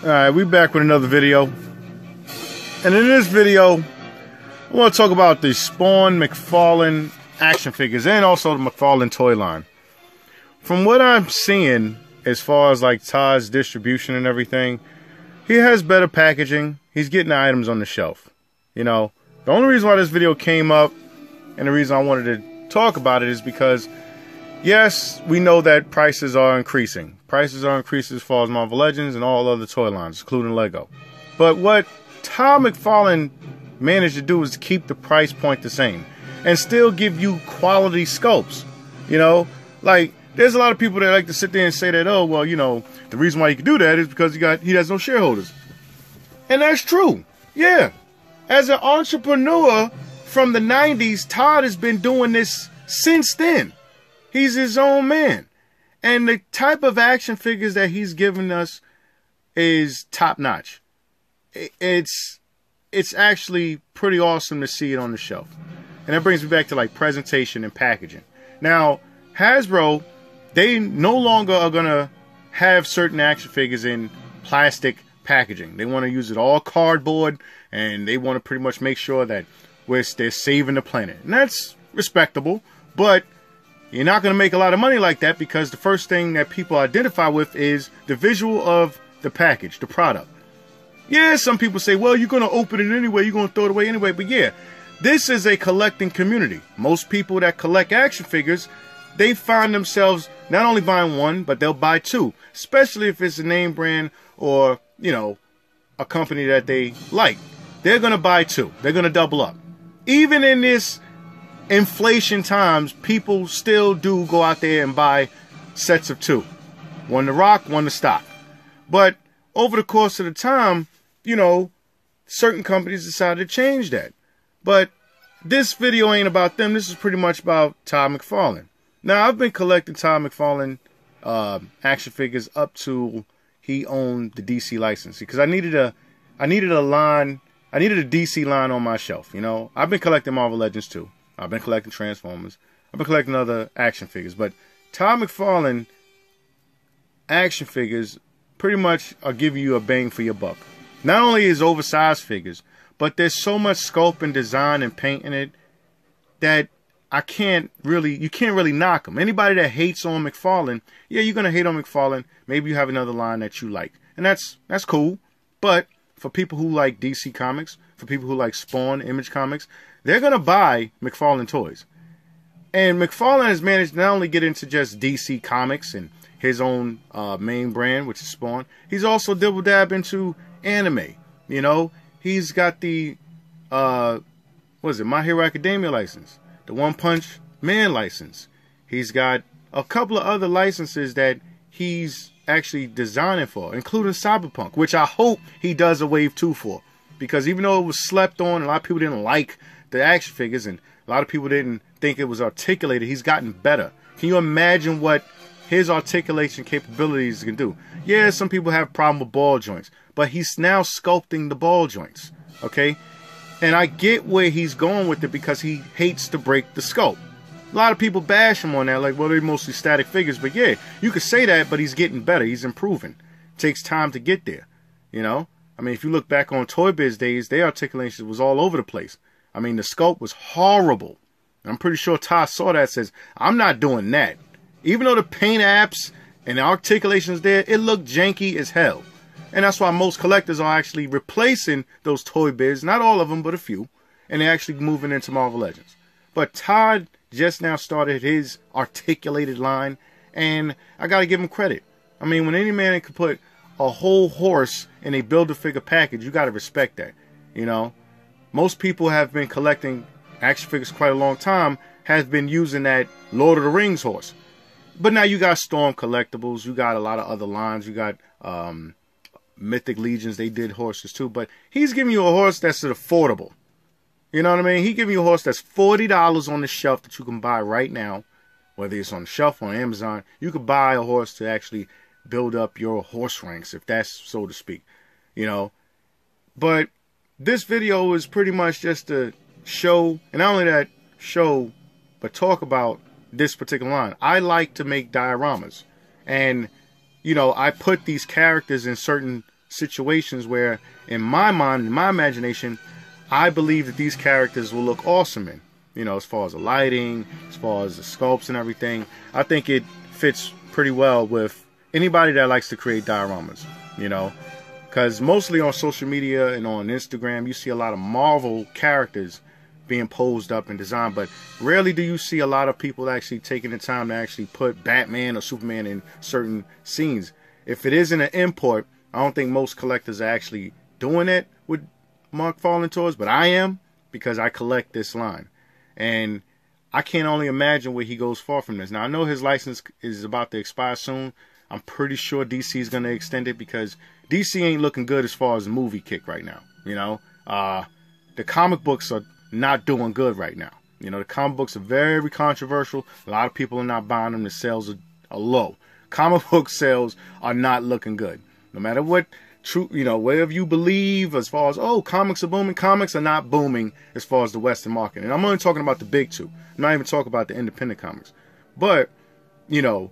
Alright, we back with another video. And in this video, I want to talk about the Spawn McFarlane action figures and also the McFarlane toy line. From what I'm seeing, as far as like Todd's distribution and everything, he has better packaging. He's getting the items on the shelf. You know, the only reason why this video came up and the reason I wanted to talk about it is because, yes, we know that prices are increasing. Prices are increasing as far as Marvel Legends and all other toy lines, including Lego. But what Todd McFarlane managed to do is keep the price point the same and still give you quality sculpts. You know, like there's a lot of people that like to sit there and say that, oh, well, you know, the reason why he can do that is because he has no shareholders. And that's true. Yeah. As an entrepreneur from the 90s, Todd has been doing this since then. He's his own man. And the type of action figures that he's given us is top notch. It's actually pretty awesome to see it on the shelf. And that brings me back to like presentation and packaging. Now, Hasbro, they no longer are going to have certain action figures in plastic packaging. They want to use it all cardboard, and they want to pretty much make sure that they're saving the planet. And that's respectable, but you're not going to make a lot of money like that because the first thing that people identify with is the visual of the package, the product. Yeah, some people say, well, you're going to open it anyway, you're going to throw it away anyway. But yeah, this is a collecting community. Most people that collect action figures, they find themselves not only buying one, but they'll buy two, especially if it's a name brand or, you know, a company that they like. They're going to buy two. They're going to double up. Even in this inflation times, people still do go out there and buy sets of two. One to rock, one to stock. But over the course of the time, you know, certain companies decided to change that. But this video ain't about them. This is pretty much about Todd McFarlane. Now, I've been collecting Todd McFarlane action figures up to he owned the DC license because I needed a DC line on my shelf. You know, I've been collecting Marvel Legends too. I've been collecting Transformers. I've been collecting other action figures. But Todd McFarlane action figures pretty much are giving you a bang for your buck. Not only is oversized figures, but there's so much sculpt and design and paint in it that you can't really knock them. Anybody that hates on McFarlane, yeah, you're going to hate on McFarlane. Maybe you have another line that you like. And that's cool. But for people who like DC Comics, for people who like Spawn, Image Comics, they're going to buy McFarlane Toys. And McFarlane has managed to not only get into just DC Comics and his own main brand, which is Spawn, he's also dibble-dab into anime. You know, he's got the, My Hero Academia license, the One Punch Man license. He's got a couple of other licenses that he's actually designing for, including Cyberpunk, which I hope he does a wave 2 for. Because even though it was slept on, a lot of people didn't like the action figures, and a lot of people didn't think it was articulated, he's gotten better. Can you imagine what his articulation capabilities can do? Yeah, some people have a problem with ball joints, but he's now sculpting the ball joints, okay? And I get where he's going with it because he hates to break the sculpt. A lot of people bash him on that, like, well, they're mostly static figures. But yeah, you could say that, but he's getting better. He's improving. It takes time to get there, you know? I mean, if you look back on Toy Biz days, their articulation was all over the place. I mean, the sculpt was horrible. And I'm pretty sure Todd saw that and says, I'm not doing that. Even though the paint apps and the articulation's there, it looked janky as hell. And that's why most collectors are actually replacing those Toy Biz, not all of them, but a few, and they're actually moving into Marvel Legends. But Todd just now started his articulated line, and I got to give him credit. I mean, when any man can put a whole horse in a Build-A-Figure package, you got to respect that, you know? Most people have been collecting action figures quite a long time, has been using that Lord of the Rings horse. But now you got Storm Collectibles, you got a lot of other lines, you got Mythic Legions, they did horses too, but he's giving you a horse that's affordable. You know what I mean? He's giving you a horse that's $40 on the shelf that you can buy right now, whether it's on the shelf or on Amazon. You could buy a horse to actually build up your horse ranks, if that's so to speak, you know. But this video is pretty much just to show, and not only that, show, but talk about this particular line. I like to make dioramas, and you know, I put these characters in certain situations where, in my mind, in my imagination, I believe that these characters will look awesome in. You know, as far as the lighting, as far as the sculpts and everything. I think it fits pretty well with anybody that likes to create dioramas, you know. Because mostly on social media and on Instagram, you see a lot of Marvel characters being posed up and designed, but rarely do you see a lot of people actually taking the time to actually put Batman or Superman in certain scenes. If it isn't an import, I don't think most collectors are actually doing it with McFarlane Toys, but I am, because I collect this line. And I can't only imagine where he goes far from this. Now, I know his license is about to expire soon. I'm pretty sure DC is going to extend it, because DC ain't looking good as far as the movie kick right now. You know, the comic books are not doing good right now. You know, the comic books are very controversial. A lot of people are not buying them. The sales are low. Comic book sales are not looking good. No matter what, you know, whatever you believe as far as, oh, comics are booming, comics are not booming as far as the Western market. And I'm only talking about the big two. I'm not even talking about the independent comics. But, you know,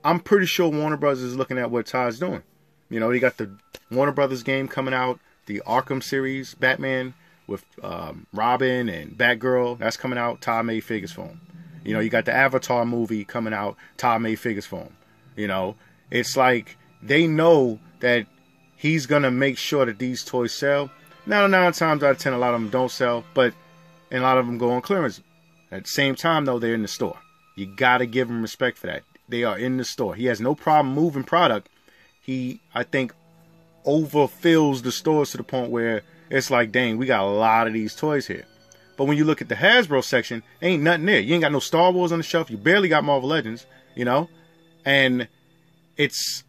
I'm pretty sure Warner Brothers is looking at what Todd's doing. You know, they got the Warner Brothers game coming out, the Arkham series, Batman with Robin and Batgirl. That's coming out. Todd made figures for him. You know, you got the Avatar movie coming out. Todd made figures for him. You know, it's like they know that he's going to make sure that these toys sell. Now, 9 times out of 10, a lot of them don't sell, but and a lot of them go on clearance. At the same time, though, they're in the store. You got to give him respect for that. They are in the store. He has no problem moving product. He, I think, overfills the stores to the point where it's like, dang, we got a lot of these toys here. But when you look at the Hasbro section, ain't nothing there. You ain't got no Star Wars on the shelf. You barely got Marvel Legends, you know? And it's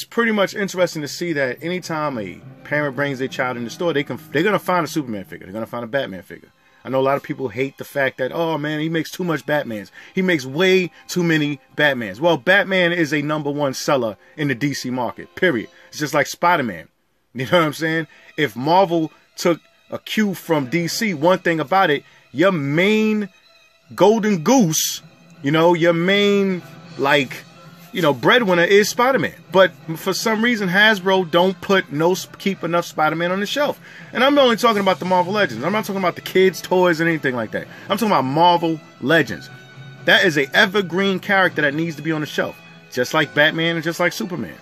pretty much interesting to see that anytime a parent brings their child in the store, they're going to find a Superman figure. They're going to find a Batman figure. I know a lot of people hate the fact that, oh man, he makes too much Batmans. He makes way too many Batmans. Well, Batman is a #1 seller in the DC market, period. It's just like Spider-Man. You know what I'm saying? If Marvel took a cue from DC, one thing about it, your main golden goose, you know, your main, like, you know, breadwinner is Spider-Man. But for some reason, Hasbro don't keep enough Spider-Man on the shelf. And I'm only talking about the Marvel Legends. I'm not talking about the kids' toys and anything like that. I'm talking about Marvel Legends. That is an evergreen character that needs to be on the shelf. Just like Batman and just like Superman.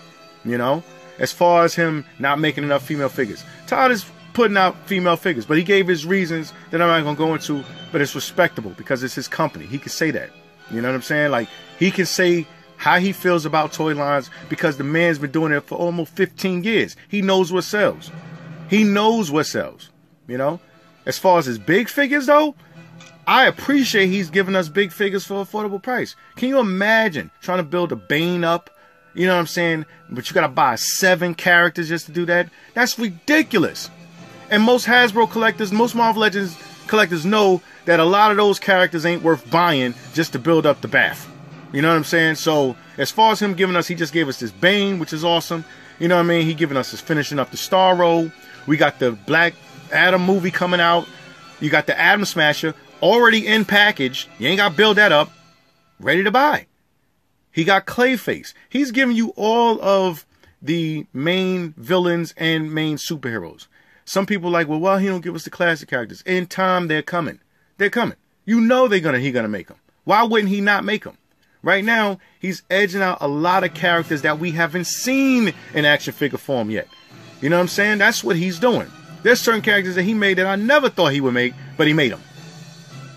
You know? As far as him not making enough female figures. Todd is putting out female figures, but he gave his reasons that I'm not going to go into, but it's respectable because it's his company. He can say that. You know what I'm saying? Like, he can say how he feels about toy lines because the man's been doing it for almost 15 years. He knows what sells. He knows what sells, you know? As far as his big figures, though, I appreciate he's giving us big figures for affordable price. Can you imagine trying to build a Bane up? You know what I'm saying? But you got to buy 7 characters just to do that? That's ridiculous. And most Hasbro collectors, most Marvel Legends collectors know that a lot of those characters ain't worth buying just to build up the bath. You know what I'm saying? So, as far as him giving us, he just gave us this Bane, which is awesome. You know what I mean? He giving us this finishing up the Starro. We got the Black Adam movie coming out. You got the Atom Smasher already in package. You ain't got to build that up. Ready to buy. He got Clayface. He's giving you all of the main villains and main superheroes. Some people are like, well, he don't give us the classic characters. In time, they're coming. They're coming. You know he gonna make them. Why wouldn't he not make them? Right now, he's edging out a lot of characters that we haven't seen in action figure form yet. You know what I'm saying? That's what he's doing. There's certain characters that he made that I never thought he would make, but he made them.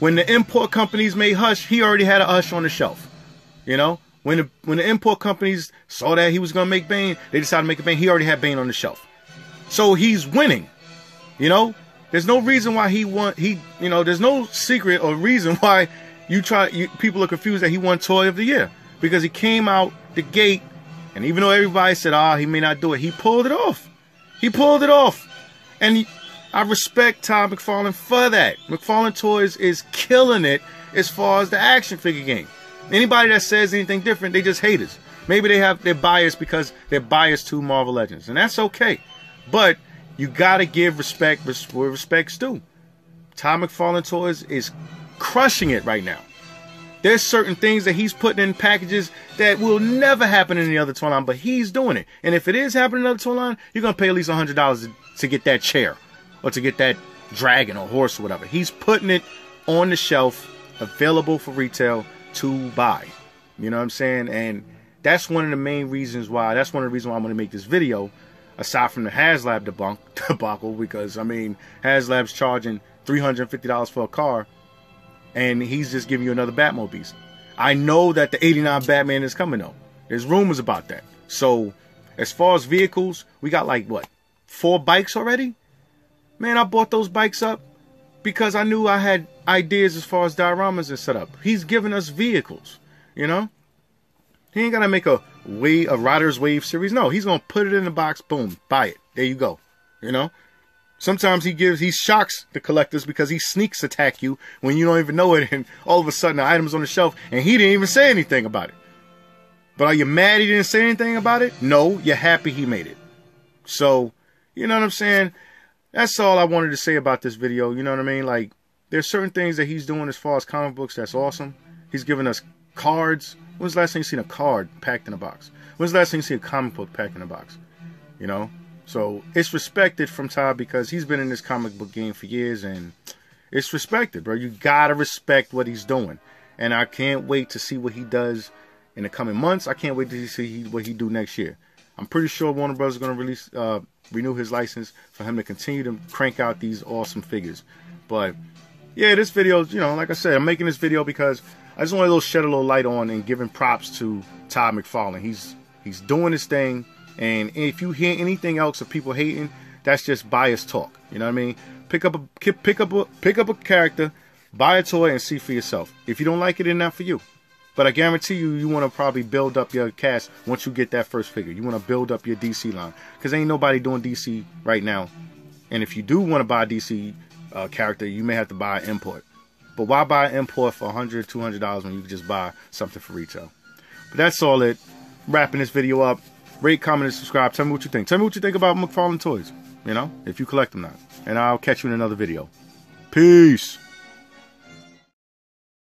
When the import companies made Hush, he already had a Hush on the shelf. You know? When the import companies saw that he was going to make Bane, they decided to make a Bane. He already had Bane on the shelf. So he's winning. You know? There's no reason why there's no secret or reason why people are confused that he won Toy of the Year, because he came out the gate, and even though everybody said, he may not do it, he pulled it off. He pulled it off. And I respect Todd McFarlane for that. McFarlane Toys is killing it as far as the action figure game. Anybody that says anything different, they just haters. Maybe they're biased because they're biased to Marvel Legends, and that's okay. But you gotta give respect where respect's due. Todd McFarlane Toys is crushing it right now. There's certain things that he's putting in packages that will never happen in any other toy line, but he's doing it. And if it is happening in another toy line, you're going to pay at least $100 to get that chair or to get that dragon or horse or whatever. He's putting it on the shelf, available for retail to buy. You know what I'm saying? And that's one of the main reasons why, I'm going to make this video, aside from the HasLab debacle, because, I mean, HasLab's charging $350 for a car, and he's just giving you another Batmobile. I know that the 89 Batman is coming, though. There's rumors about that. So, as far as vehicles, we got like, what, 4 bikes already? Man, I bought those bikes up because I knew I had ideas as far as dioramas and setup. He's giving us vehicles, you know? He ain't gonna make a Riders Wave series. No, he's gonna put it in the box, boom, buy it. There you go, you know? Sometimes he shocks the collectors because he sneaks attack you when you don't even know it, and all of a sudden the item's on the shelf and he didn't even say anything about it. But are you mad he didn't say anything about it? No, you're happy he made it. So, you know what I'm saying? That's all I wanted to say about this video, you know what I mean? Like, there's certain things that he's doing as far as comic books that's awesome. He's giving us cards. When's the last time you seen a card packed in a box? When's the last time you seen a comic book packed in a box? You know? So it's respected from Todd because he's been in this comic book game for years, and it's respected, bro. You gotta respect what he's doing. And I can't wait to see what he does in the coming months. I can't wait to see what he do next year. I'm pretty sure Warner Bros. Is going to renew his license for him to continue to crank out these awesome figures. But yeah, this video, you know, like I said, I'm making this video because I just want to shed a little light on and giving props to Todd McFarlane. He's doing his thing. And if you hear anything else of people hating, that's just biased talk. You know what I mean? Pick up a character, buy a toy, and see for yourself. If you don't like it, it's not for you. But I guarantee you want to probably build up your cast once you get that first figure. You want to build up your DC line because ain't nobody doing DC right now. And if you do want to buy a DC character, you may have to buy an import. But why buy an import for $100, $200 when you can just buy something for retail? But that's all it. Wrapping this video up. Rate, comment, and subscribe. Tell me what you think. Tell me what you think about McFarlane Toys. You know, if you collect them now. And I'll catch you in another video. Peace.